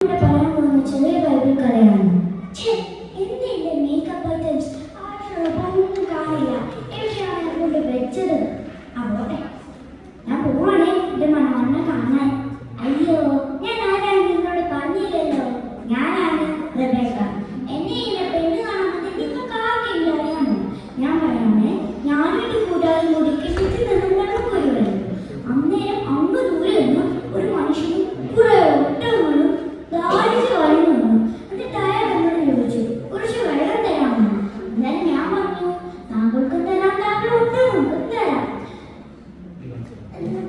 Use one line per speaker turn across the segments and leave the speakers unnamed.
പറയാൻ പോകുന്ന ചെറിയ ബൈബിൾ കഥയാണ്. എന്തിന്റെ മേക്കപ്പ് ഐറ്റംസ് ആരും കാണില്ല. എവിടെയാണ് ഞാൻ കൊണ്ട് വെച്ചത്? അവിടെ ഞാൻ പോവാണേ എന്റെ മണ്ണ കാണാൻ. അയ്യോ, ഞാൻ ആരാണ് നിന്നോട് പറഞ്ഞില്ലല്ലോ. ഞാനാണ് റബേക്ക. എന്നെ ഇങ്ങനെ പെണ്ണ് കാണാൻ നിങ്ങൾക്ക് ആർക്കില്ല അറിയാമോ? ഞാൻ പറയാമേ, ഞാനും എന്റെ കൂട്ടുകാരും കൂടി കിണറ്റിൽ നിന്ന് വെള്ളം കോരി വരുന്നു. അന്നേരം അങ്ങ് ദൂരെ നിന്ന് ഒരു മനുഷ്യനും കുറെ ഒട്ടകങ്ങളും ദാരിച്ച് വളർന്നു വന്നു. എന്നിട്ട് അയാൾ എന്നോട് ചോദിച്ചു, കുറച്ച് വെള്ളം തരാമോ? എന്നാലും ഞാൻ പറഞ്ഞു, താങ്കൾക്കും തരാം, താങ്കൾ ഒട്ടകങ്ങൾക്കും തരാം.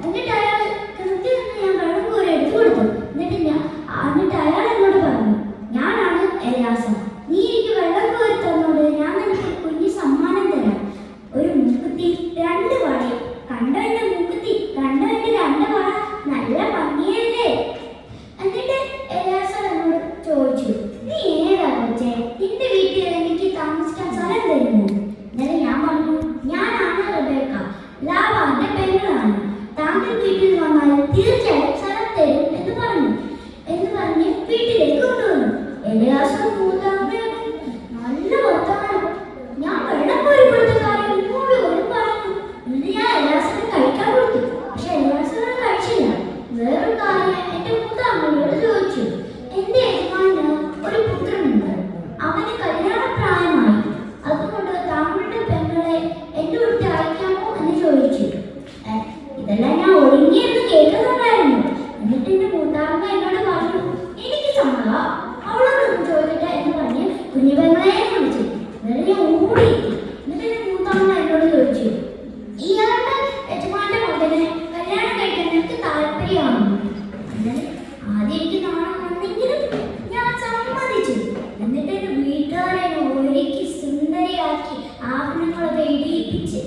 എന്നിട്ട് അയാൾ കിണറ്റിൽ നിന്ന് ഞാൻ വെള്ളം കോരി എടുത്തു കൊടുത്തു. എന്നിട്ട് അയാൾ എന്നോട് പറഞ്ഞു, ഞാനാണ് എലിയാസർ. നീ എനിക്ക് വെള്ളം കോരി തന്നോട് ഞാൻ നിനക്ക് കുഞ്ഞു സമ്മാനം തരാം. ഒരു മൂക്കുത്തി, 2 വളയും. കണ്ടോ എന്റെ മൂക്കുത്തി, കണ്ടോ എന്റെ 2 വള, നല്ല ഭംഗിയല്ലേ? എന്നിട്ട് എലിയാസർ എന്നോട് ചോദിച്ചു, നീ ഏതാ കൊച്ചേ? നിന്റെ വീട്ടിൽ എനിക്ക് താമസിക്കാൻ സ്ഥലം തരുമോ? എന്നാലും ഞാൻ പറഞ്ഞു, ഞാനാണ് റബേക്ക, ലാബാന്റെ പെങ്ങളാണ്. താങ്കൾ വീട്ടിൽ വന്നാൽ തീർച്ചയായും സ്ഥലം തരും എന്ന് പറഞ്ഞ് വീട്ടിലേക്ക് കൊണ്ടുവന്നു. എലിയാസർ മൂത്താമയാണ്. നല്ല വർത്തമാനം. ഞാൻ വെള്ളം കോരി കൊടുത്ത കാര്യം മുഴുവനും പറഞ്ഞു. എന്നിട്ട് ഞാൻ എലിയാസറിന് കഴിക്കാൻ കൊടുത്തു. പക്ഷെ എലിയാസർ കഴിച്ചില്ല. വേറൊരു കാര്യം എന്റെ മൂത്താമ്മയോട് ചോദിച്ചു. എന്റെ യജമാന് ഒരു പുത്രനുണ്ട്. അവന് കല്യാണ പ്രായമായി. അതുകൊണ്ട് താങ്കളുടെ പെങ്ങളെ എന്റെ അടുത്ത് അയക്കാമോ എന്ന് ചോദിച്ചു. ഇതെല്ലാം ഞാൻ ഒടുങ്ങിയെന്ന് കേൾക്കുന്നുണ്ടായിരുന്നു. എന്നിട്ട് എന്റെ മൂത്താമ്മ എന്നോട് പറഞ്ഞു, എനിക്ക് സമ്മതം, അവളോടൊന്നും ചോദിക്കട്ടെ എന്ന് പറഞ്ഞ് കുഞ്ഞു പെങ്ങളെ വിളിച്ചു. എന്നിട്ട് ഞാൻ ഓടിയെത്തി. എന്നിട്ട് എന്റെ മൂത്താമ്മ എന്നോട് ചോദിച്ചു, ഇയാളുടെ യജമാന്റെ മകനെ കല്യാണം കഴിക്കാൻ എനിക്ക് താല്പര്യമാണ്. ആദ്യം എനിക്ക് നാണം വന്നെങ്കിലും ഞാൻ സമ്മതിച്ചു. എന്നിട്ട് എന്റെ വീട്ടുകാരെ ഒരുക്കി സുന്ദരിയാക്കി ആഭരണങ്ങളൊക്കെ ഇടിയിപ്പിച്ച്